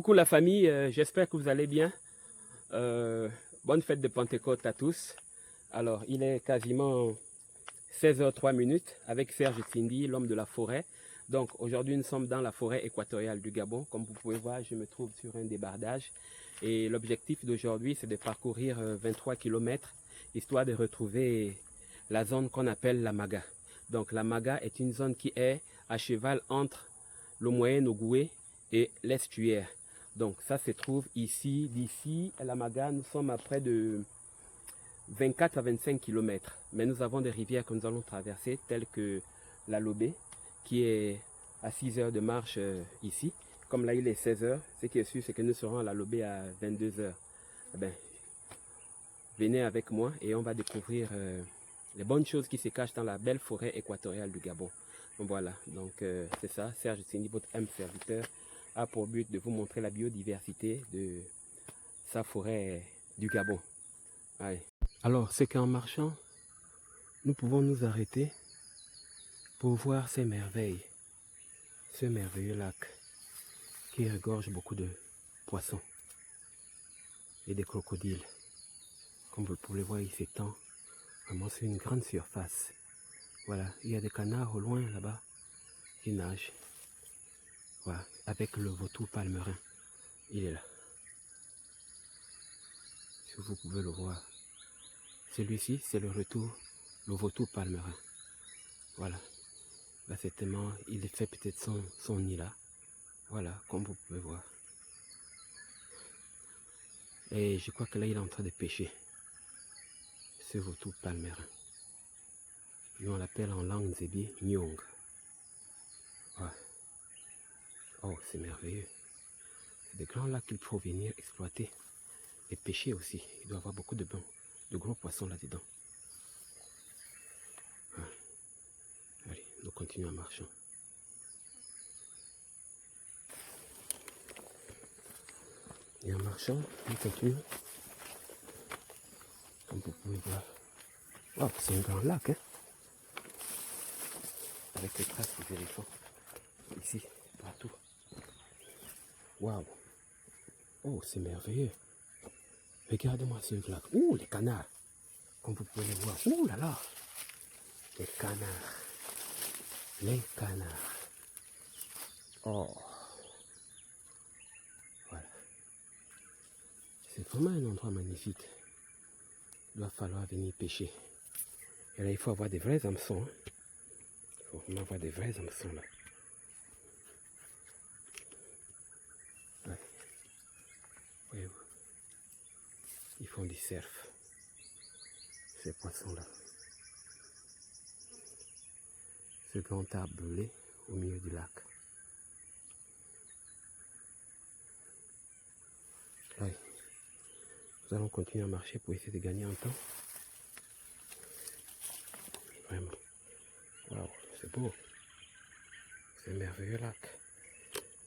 Coucou la famille, j'espère que vous allez bien. Bonne fête de Pentecôte à tous. Alors, il est quasiment 16h03 avec Serge Tsindi, l'homme de la forêt. Donc, aujourd'hui, nous sommes dans la forêt équatoriale du Gabon. Comme vous pouvez voir, je me trouve sur un débardage. Et l'objectif d'aujourd'hui, c'est de parcourir 23 km, histoire de retrouver la zone qu'on appelle la Maga. Donc, la Maga est une zone qui est à cheval entre le Moyen-Ogooué et l'estuaire. Donc ça se trouve ici, d'ici à la Maga, nous sommes à près de 24 à 25 km. Mais nous avons des rivières que nous allons traverser, telles que la Lobé, qui est à 6 heures de marche ici. Comme là il est 16 heures, ce qui est sûr c'est que nous serons à la Lobé à 22 heures. Eh bien, venez avec moi et on va découvrir les bonnes choses qui se cachent dans la belle forêt équatoriale du Gabon. Donc voilà, donc c'est ça, Serge Tsindi, votre âme serviteur, a pour but de vous montrer la biodiversité de sa forêt du Gabon. Allez. Alors, c'est qu'en marchant, nous pouvons nous arrêter pour voir ces merveilles, ce merveilleux lac qui regorge beaucoup de poissons et des crocodiles. Comme vous pouvez le voir, il s'étend vraiment sur une grande surface. Voilà, il y a des canards au loin là-bas qui nagent. Voilà, avec le vautour palmerin, il est là. Si vous pouvez le voir. Celui-ci, c'est le vautour palmerin. Voilà. Là, certainement, il fait peut-être son nid là. Voilà, comme vous pouvez voir. Et je crois que là, il est en train de pêcher. Ce vautour palmerin. Nous, on l'appelle en langue zébi Nyong. Ouais. Oh, c'est merveilleux. C'est des grands lacs qu'il faut venir exploiter. Et pêcher aussi. Il doit y avoir beaucoup de gros poissons là-dedans. Ouais. Allez, nous continuons en marchant. Et en marchant, nous continuons. Comme vous pouvez voir. Wow, c'est un grand lac, hein? Avec les traces des éléphants. Ici, partout. Waouh! Oh, c'est merveilleux. Regardez-moi ce lac. Ouh, les canards. Comme vous pouvez le voir. Ouh là là. Les canards. Les canards. Oh. Voilà. C'est vraiment un endroit magnifique. Il va falloir venir pêcher. Et là, il faut avoir des vrais hameçons. Hein. Il faut vraiment avoir des vrais hameçons là. Ouais. Voyez-vous. Ils font du surf. Ces poissons-là. Ce grand arbre brûlé au milieu du lac. Allez. Nous allons continuer à marcher pour essayer de gagner en temps. Vraiment. Waouh, c'est beau. C'est un merveilleux lac.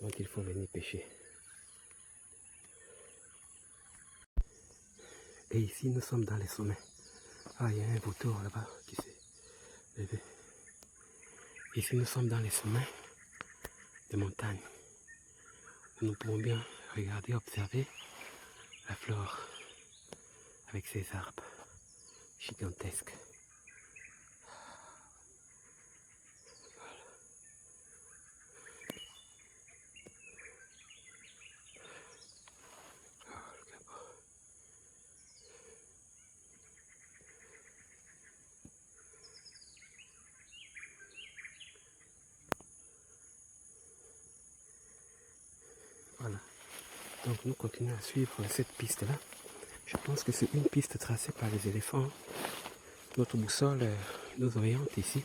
Donc il faut venir pêcher. Et ici nous sommes dans les sommets. Ah, il y a un vautour là-bas qui s'est levé. Ici nous sommes dans les sommets des montagnes. Nous pouvons bien regarder, observer la flore avec ces arbres gigantesques. Voilà. Donc nous continuons à suivre cette piste-là. Je pense que c'est une piste tracée par les éléphants. Notre boussole nous oriente ici.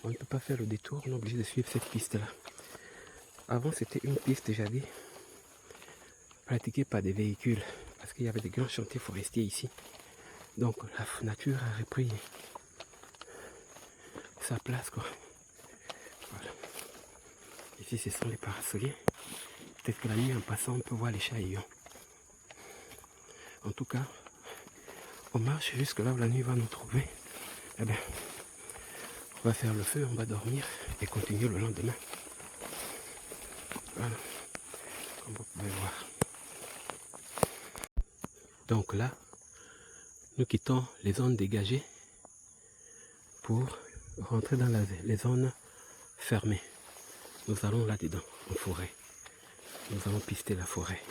On ne peut pas faire le détour, on est obligé de suivre cette piste-là. Avant, c'était une piste, j'avais pratiquée par des véhicules, parce qu'il y avait des grands chantiers forestiers ici. Donc la nature a repris sa place, quoi. Voilà. Ici, ce sont les parasoliers. Peut-être que la nuit, en passant, on peut voir les chats-aillons. En tout cas, on marche jusque là où la nuit va nous trouver. Eh bien, on va faire le feu, on va dormir et continuer le lendemain. Voilà. Comme vous pouvez voir. Donc là, nous quittons les zones dégagées pour rentrer dans les zones fermées. Nous allons là-dedans, en forêt. Nous allons pister la forêt.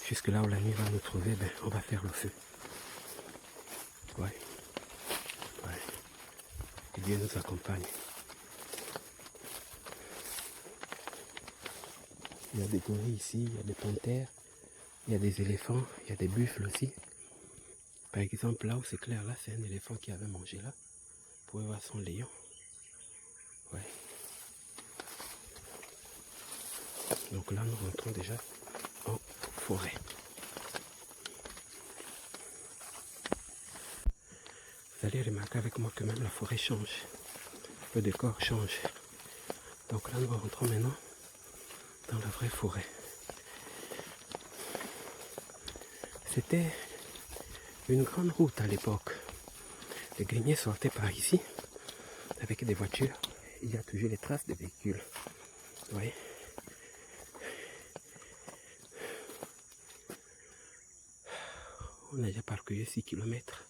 Jusque là où la nuit va nous trouver, ben, on va faire le feu. Ouais. Ouais. Et Dieu nous accompagne. Il y a des gorilles ici, il y a des panthères, il y a des éléphants, il y a des buffles aussi. Par exemple, là où c'est clair, là, c'est un éléphant qui avait mangé là. Vous pouvez voir son lion. Ouais. Donc là, nous rentrons déjà en forêt. Vous allez remarquer avec moi que même la forêt change. Le décor change. Donc là, nous rentrons maintenant dans la vraie forêt. C'était une grande route à l'époque. Les greniers sortaient par ici avec des voitures. Il y a toujours les traces des véhicules. Vous voyez? On a déjà parcouru 6 km.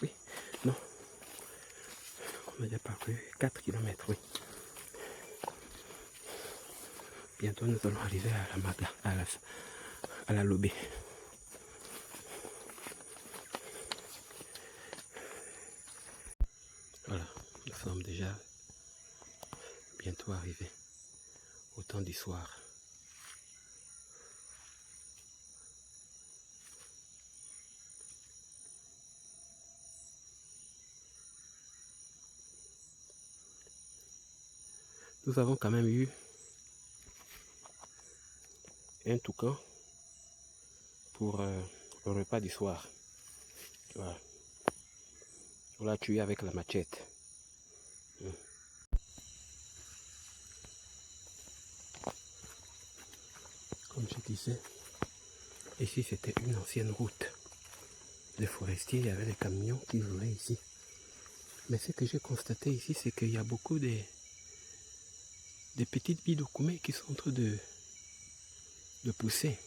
Oui, non. On a déjà parcouru 4 km, oui. Bientôt nous allons arriver à la Maga, à la Lobé. Voilà, nous sommes déjà bientôt arrivés au temps du soir. Nous avons quand même eu un toucan pour le repas du soir. Voilà. On l'a tué avec la machette. Comme je disais, ici c'était une ancienne route. Les forestiers, il y avait les camions qui roulaient ici. Mais ce que j'ai constaté ici, c'est qu'il y a beaucoup des petites billes de koumé qui sont en train de pousser.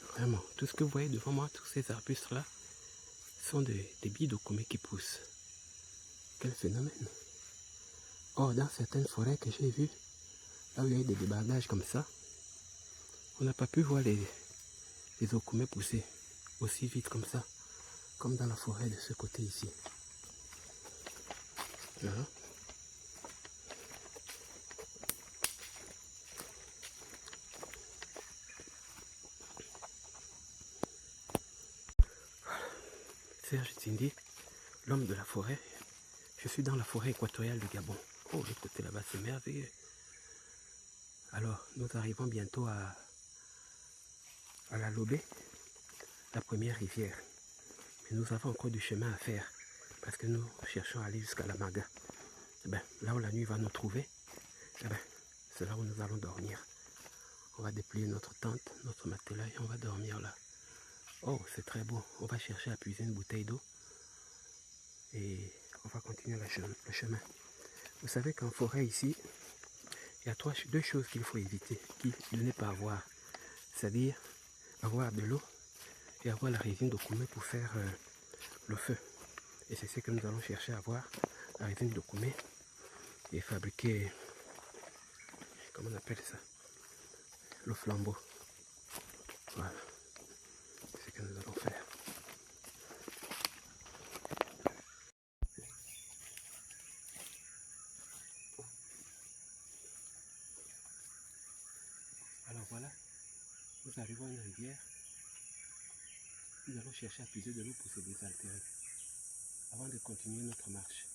Vraiment, tout ce que vous voyez devant moi, tous ces arbustes-là, sont des billes de koumé qui poussent. Quel phénomène! Or, dans certaines forêts que j'ai vues, là où il y a eu des débardages comme ça, on n'a pas pu voir les okoumés pousser aussi vite comme ça, comme dans la forêt de ce côté ici. Voilà. Serge Tsindi, l'homme de la forêt. Je suis dans la forêt équatoriale du Gabon. Oh, écoutez là-bas, c'est merveilleux. Alors, nous arrivons bientôt à la Lobé, la première rivière. Mais nous avons encore du chemin à faire parce que nous cherchons à aller jusqu'à la Maga. Eh ben, là où la nuit va nous trouver, eh ben, c'est là où nous allons dormir. On va déplier notre tente, notre matelas et on va dormir là. Oh, c'est très beau. On va chercher à puiser une bouteille d'eau et on va continuer le chemin. Vous savez qu'en forêt ici, il y a deux choses qu'il faut éviter, de ne pas avoir. C'est-à-dire avoir de l'eau et avoir la résine de koumé pour faire le feu. Et c'est ce que nous allons chercher à avoir, la résine de koumé et fabriquer, comment on appelle ça, le flambeau. Voilà, c'est ce que nous allons faire. Alors voilà, nous arrivons à une rivière. Nous allons chercher à puiser de l'eau pour se désaltérer avant de continuer notre marche.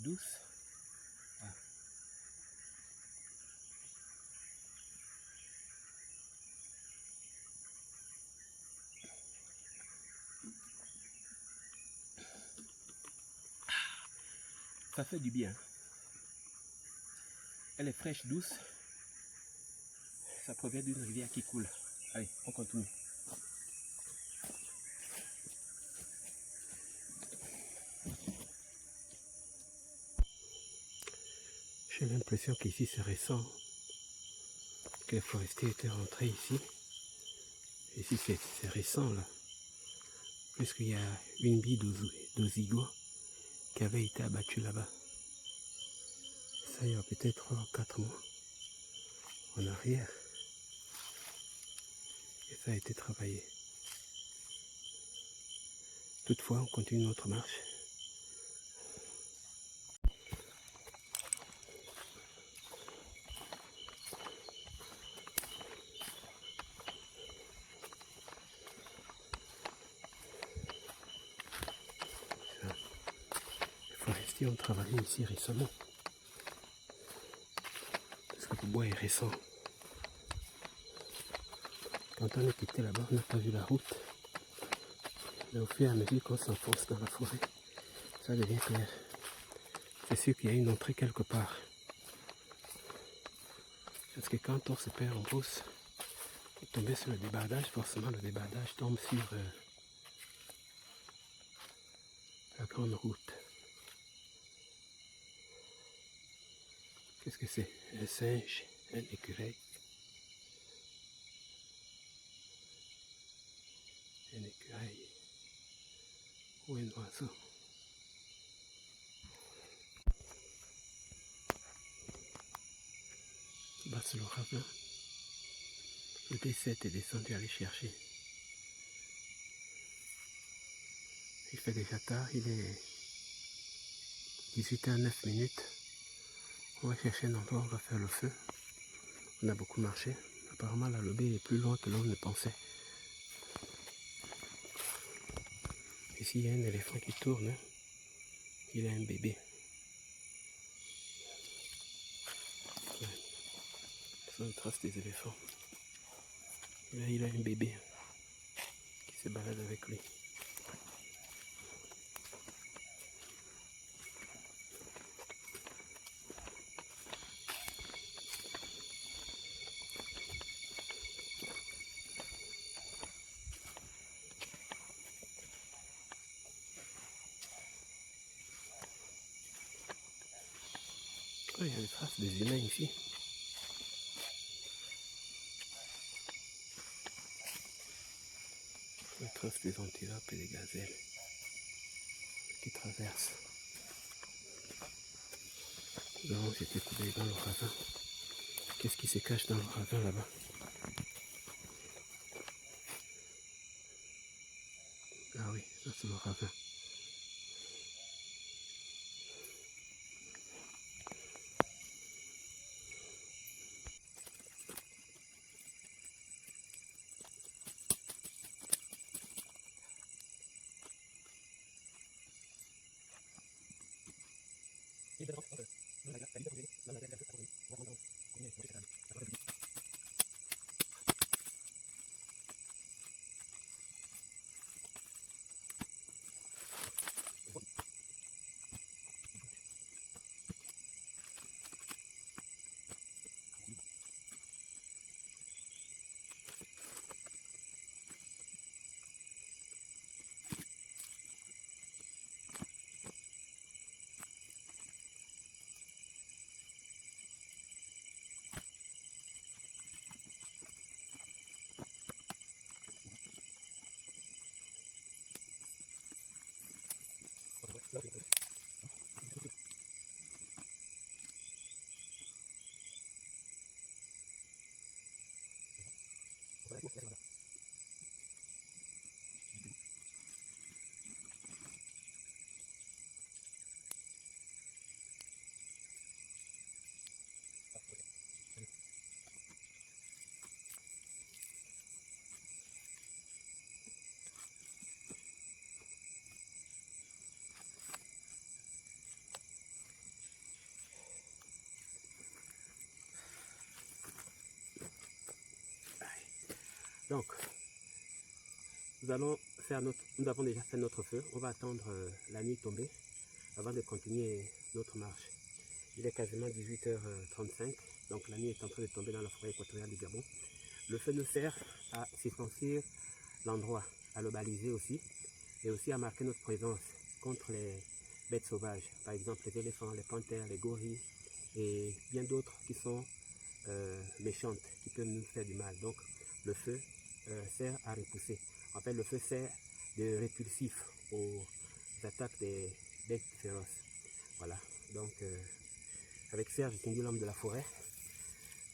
douce. Ah. Ça fait du bien. Elle est fraîche, douce. Ça provient d'une rivière qui coule. Allez, on continue. J'ai l'impression qu'ici c'est récent, que les forestiers étaient rentrés ici. Ici c'est récent là, puisqu'il y a une bille d'osigo qui avait été abattue là-bas. Ça il y a peut-être 3 ou 4 mois en arrière. Et ça a été travaillé. Toutefois, on continue notre marche. Les forestiers ont travaillé ici récemment. Parce que le bois est récent. Quand on est quitté là-bas, on n'a pas vu la route. Mais au fur et à mesure qu'on s'enfonce dans la forêt, ça devient clair. C'est sûr qu'il y a une entrée quelque part. Parce que quand on se perd en brousse, pour tomber sur le débardage, forcément le débardage tombe sur la grande route. Qu'est-ce que c'est? Un singe, un écureuil. Un écureuil ou un oiseau. Bas sur le ravin. Le D7 est descendu aller chercher. Il fait déjà tard, il est 18h09. On va chercher un endroit où on va faire le feu. On a beaucoup marché. Apparemment la lobée est plus loin que l'on ne pensait. Ici il y a un éléphant qui tourne. Il a un bébé. Ouais. Ce sont les traces des éléphants. Et là il a un bébé qui se balade avec lui. Oh, il y a des traces des humains ici. Les traces des antilopes et des gazelles qui traversent. Nous avons été coulés dans le ravin. Qu'est-ce qui se cache dans le ravin là-bas? Ah oui, ça c'est le ravin. Donc, nous avons déjà fait notre feu. On va attendre la nuit tombée avant de continuer notre marche. Il est quasiment 18h35, donc la nuit est en train de tomber dans la forêt équatoriale du Gabon. Le feu nous sert à circonscrire l'endroit, à le baliser aussi, et aussi à marquer notre présence contre les bêtes sauvages, par exemple les éléphants, les panthères, les gorilles et bien d'autres qui sont méchantes, qui peuvent nous faire du mal. Donc le feu sert à repousser. En fait, le feu sert de répulsif aux attaques des bêtes féroces. Voilà, donc avec Serge Tingui, l'homme de la forêt,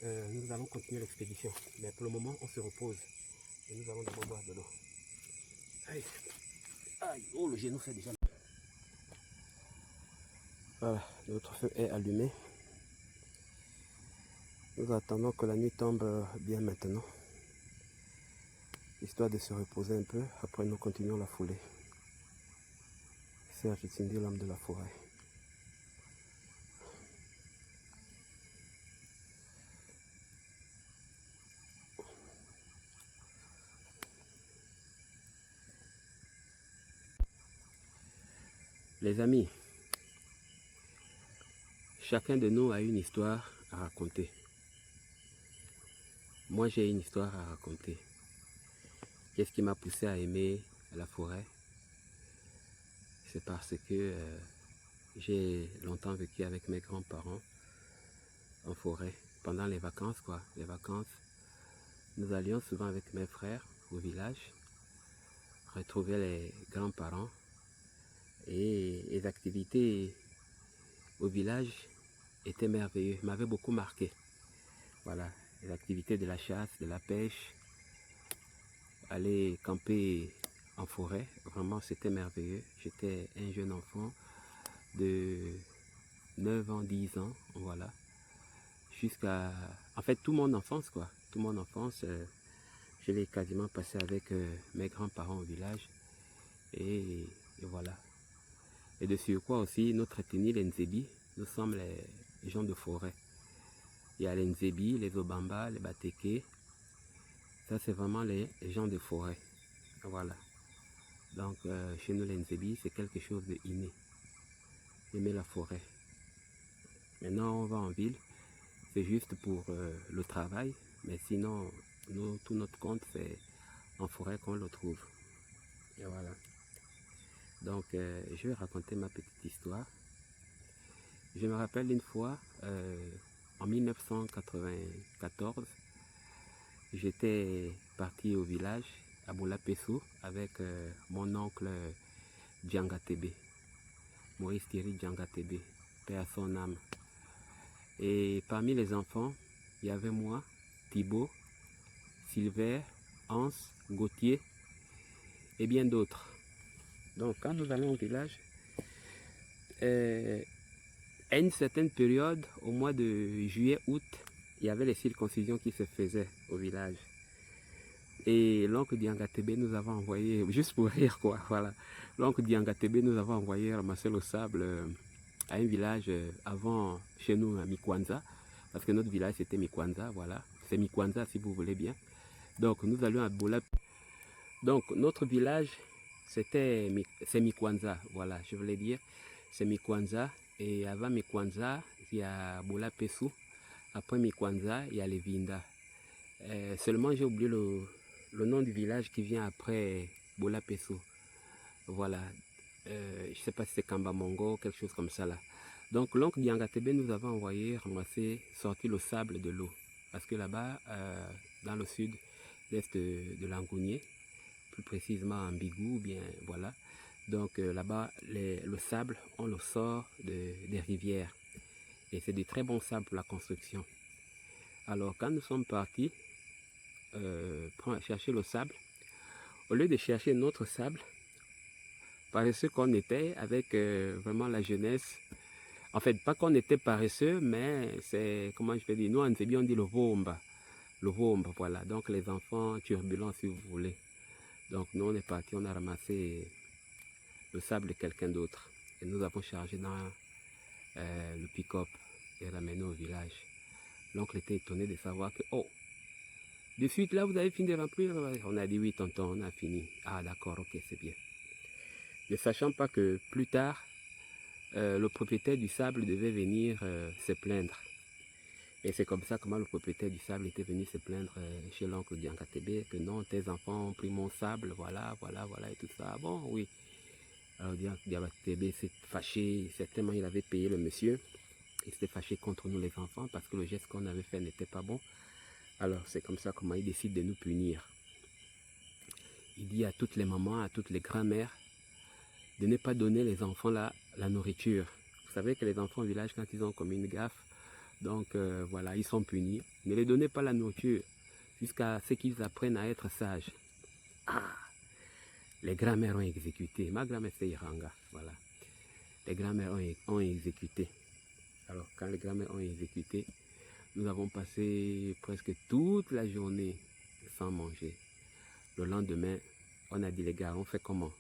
nous allons continuer l'expédition. Mais pour le moment, on se repose et nous allons d'abord boire de l'eau. Aïe, aïe, oh le genou fait déjà. Voilà, notre feu est allumé. Nous attendons que la nuit tombe bien maintenant, histoire de se reposer un peu. Après, nous continuons la foulée. Serge Tingui, l'homme de la forêt. Les amis, chacun de nous a une histoire à raconter. Moi, j'ai une histoire à raconter. Qu'est-ce qui m'a poussé à aimer la forêt? C'est parce que j'ai longtemps vécu avec mes grands-parents en forêt. Pendant les vacances, quoi. Les vacances, nous allions souvent avec mes frères au village, retrouver les grands-parents. Et les activités au village étaient merveilleuses, m'avaient beaucoup marqué. Voilà, les activités de la chasse, de la pêche, aller camper en forêt, vraiment c'était merveilleux. J'étais un jeune enfant de 9 ans, 10 ans, voilà. Jusqu'à, en fait, toute mon enfance, quoi. Toute mon enfance, je l'ai quasiment passé avec mes grands-parents au village. Et voilà. Et de surcroît aussi, notre ethnie, les Nzebi, nous sommes les gens de forêt. Il y a les Nzebi, les Obamba, les Bateke. Ça, c'est vraiment les gens de forêt. Voilà. Donc, chez nous, les Nzebi, c'est quelque chose de inné. Aimer la forêt. Maintenant, on va en ville. C'est juste pour le travail. Mais sinon, nous, tout notre compte, c'est en forêt qu'on le trouve. Et voilà. Donc, je vais raconter ma petite histoire. Je me rappelle une fois, en 1994, j'étais parti au village, à Boula-Pessou, avec mon oncle Djangatebe, Maurice Thierry Djangatebe, paix à son âme. Et parmi les enfants, il y avait moi, Thibaut, Silver, Hans, Gauthier et bien d'autres. Donc quand nous allons au village, à une certaine période, au mois de juillet-août, il y avait les circoncisions qui se faisaient au village. Et l'oncle Diangatebe nous avait envoyé, juste pour rire quoi, voilà. L'oncle Diangatebe nous avait envoyé ramasser le sable à un village avant, chez nous, à Mikwanza. Parce que notre village c'était Mikwanza, voilà. C'est Mikwanza si vous voulez bien. Donc nous allions à Boula. Donc notre village, c'est Mikwanza, voilà, je voulais dire. C'est Mikwanza. Et avant Mikwanza, il y a Boula Pessou. Après Mikwanza, il y a les Vinda. Seulement j'ai oublié le nom du village qui vient après Boula Pessou. Voilà. Je ne sais pas si c'est Kambamongo, quelque chose comme ça là. Donc l'oncle Diangatebe nous avait envoyé ramasser, sortir le sable de l'eau. Parce que là-bas, dans le sud, l'est de Langounier, plus précisément en Bigou, bien voilà. Donc là-bas, le sable, on le sort des rivières. Et c'est du très bon sable pour la construction. Alors quand nous sommes partis chercher le sable, au lieu de chercher notre sable, paresseux qu'on était avec vraiment la jeunesse, en fait pas qu'on était paresseux, mais c'est, comment je peux dire, nous en Zébi on dit le vomba, voilà, donc les enfants turbulents si vous voulez. Donc nous on est partis, on a ramassé le sable de quelqu'un d'autre et nous avons chargé dans le pick-up et ramené au village. L'oncle était étonné de savoir que, oh, De suite, là, vous avez fini de remplir? On a dit oui, tonton, on a fini. Ah, d'accord, ok, c'est bien. Ne sachant pas que plus tard, le propriétaire du sable devait venir se plaindre. Et c'est comme ça comment le propriétaire du sable était venu se plaindre chez l'oncle Diankatebe, que non, tes enfants ont pris mon sable, voilà, et tout ça. Ah bon, oui. Alors Diankatebe s'est fâché, certainement il avait payé le monsieur. Il s'était fâché contre nous les enfants parce que le geste qu'on avait fait n'était pas bon. Alors c'est comme ça comment il décide de nous punir. Il dit à toutes les mamans, à toutes les grand-mères, de ne pas donner les enfants la nourriture. Vous savez que les enfants au village, quand ils ont commis une gaffe, donc voilà, ils sont punis. Ne les donnez pas la nourriture jusqu'à ce qu'ils apprennent à être sages. Ah, les grand-mères ont exécuté. Ma grand-mère c'est Iranga, voilà. Les grand-mères ont exécuté. Alors quand les grand-mères ont exécuté, nous avons passé presque toute la journée sans manger. Le lendemain, on a dit les gars, on fait comment?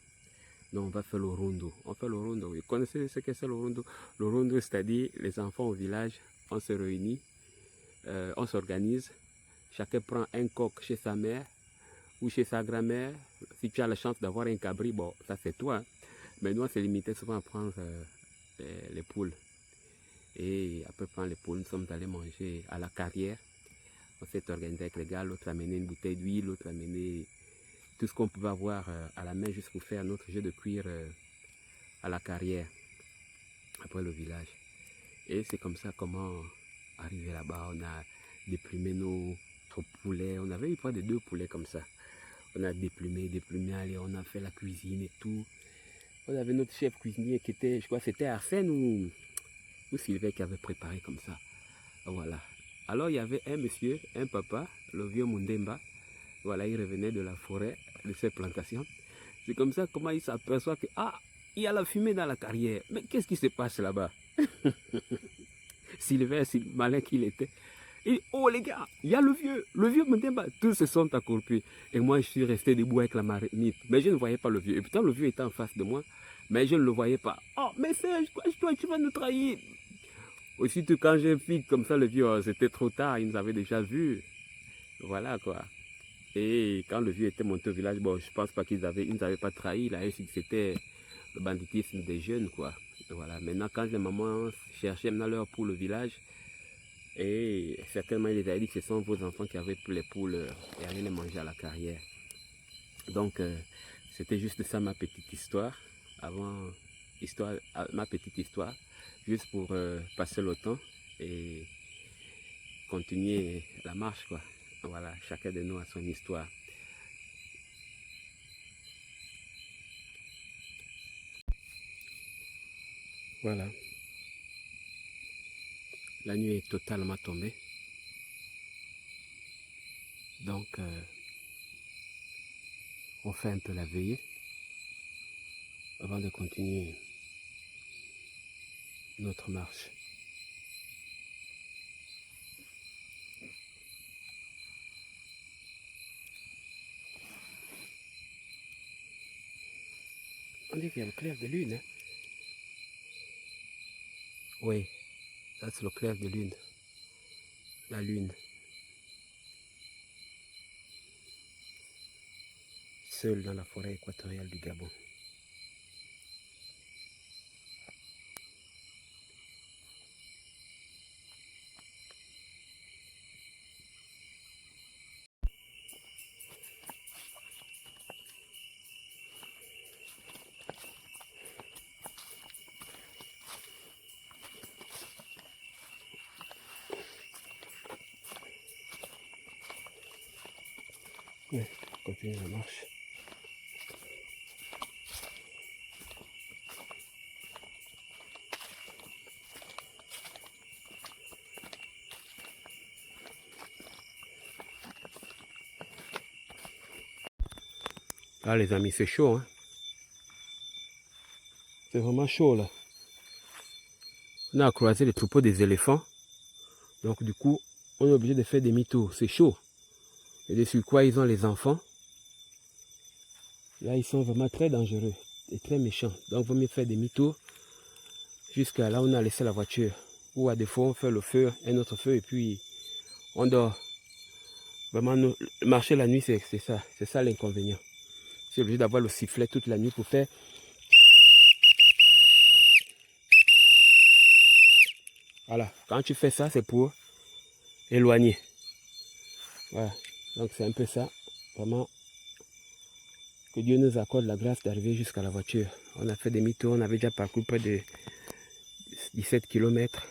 Non, on va faire le rondo. On fait le rondo. Vous connaissez ce que c'est le rondo? Le rondo, c'est-à-dire les enfants au village, on se réunit, on s'organise. Chacun prend un coq chez sa mère ou chez sa grand-mère. Si tu as la chance d'avoir un cabri, bon, ça c'est toi. Hein. Mais nous, on s'est limité souvent à prendre les poules. Et après prendre les poules, nous sommes allés manger à la carrière. On s'est organisé avec les gars. L'autre a amené une bouteille d'huile, l'autre a amené tout ce qu'on pouvait avoir à la main juste pour faire notre jeu de cuir à la carrière, après le village. Et c'est comme ça comment arriver là-bas, on a déplumé notre poulet, on avait eu près de 2 poulets comme ça. On a déplumé, allez, on a fait la cuisine et tout. On avait notre chef cuisinier qui était, je crois c'était Arsène ou Sylvain qui avait préparé comme ça. Voilà. Alors il y avait un monsieur, un papa, le vieux Mundemba. Voilà, il revenait de la forêt, de ses plantations. C'est comme ça comment il s'aperçoit que, ah, il y a la fumée dans la carrière. Mais qu'est-ce qui se passe là-bas? Sylvain, si malin qu'il était. Et oh les gars, il y a le vieux Mundemba. Tous se sont accroupis. Et moi, je suis resté debout avec la marmite. Mais je ne voyais pas le vieux. Et pourtant, le vieux était en face de moi. Mais je ne le voyais pas. Oh, mais Serge, toi, tu vas nous trahir. Aussitôt, quand j'ai vu comme ça le vieux, oh, c'était trop tard. Il nous avait déjà vus. Voilà quoi. Et quand le vieux était monté au village, bon, je pense pas ils nous avaient pas trahi. Là, c'était le banditisme des jeunes, quoi. Voilà. Maintenant, quand les mamans cherchaient maintenant l'heure pour le village, et certainement, il les a dit que ce sont vos enfants qui avaient pris les poules et allaient les manger à la carrière. Donc, c'était juste ça ma petite histoire. Ma petite histoire, juste pour passer le temps et continuer la marche, quoi. Voilà, chacun de nous a son histoire. Voilà. La nuit est totalement tombée. Donc, on fait un peu la veillée avant de continuer notre marche. On dit qu'il y a le clair de lune. Hein? Oui, ça c'est le clair de lune. La lune. Seule dans la forêt équatoriale du Gabon. Ouais, continue la marche. Ah les amis, c'est chaud, hein. C'est vraiment chaud là. On a croisé les troupeaux des éléphants. Donc du coup, on est obligé de faire demi-tour. C'est chaud. Et de sur quoi ils ont les enfants. Là, ils sont vraiment très dangereux et très méchants. Donc, il vaut mieux faire demi-tour jusqu'à là où on a laissé la voiture. Ou à défaut, on fait le feu, un autre feu, et puis on dort. Vraiment, marcher la nuit, c'est ça l'inconvénient. C'est obligé d'avoir le sifflet toute la nuit pour faire. Voilà, quand tu fais ça, c'est pour éloigner. Voilà, donc c'est un peu ça. Vraiment, que Dieu nous accorde la grâce d'arriver jusqu'à la voiture. On a fait demi-tour, on avait déjà parcouru près de 17 km.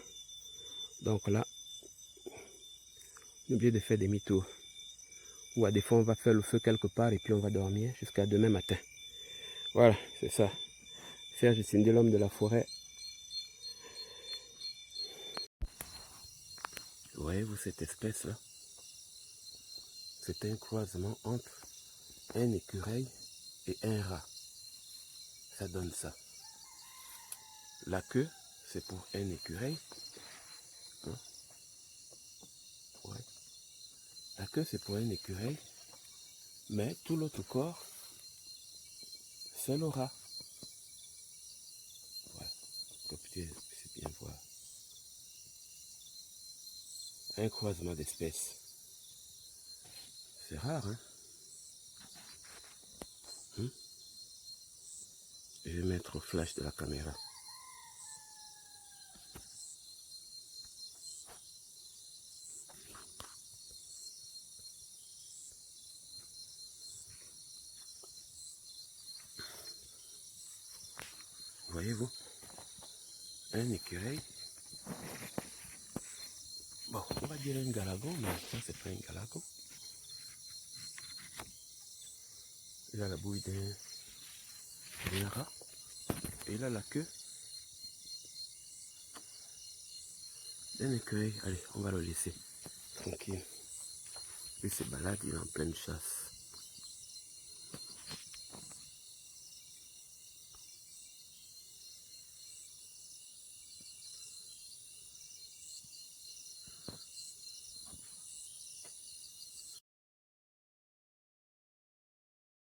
Donc là, on est obligé de faire demi-tour. Ou à des fois, on va faire le feu quelque part et puis on va dormir jusqu'à demain matin. Voilà, c'est ça. Serge Cindy, l'homme de la forêt. Voyez-vous cette espèce-là? C'est un croisement entre un écureuil et un rat. Ça donne ça. La queue, c'est pour un écureuil. Hein? Ouais. La queue, c'est pour un écureuil. Mais tout l'autre corps, c'est le rat. Voilà. Comme tu sais bien voir. Un croisement d'espèces. C'est rare, hein? Je vais mettre au flash de la caméra. Voyez-vous? Un écureuil. Bon, on va dire un galagon, mais ça, c'est pas un galagon. Il a la bouille d'un rat. Et il a la queue d'un écureuil. Allez, on va le laisser tranquille. Il se balade, il est en pleine chasse.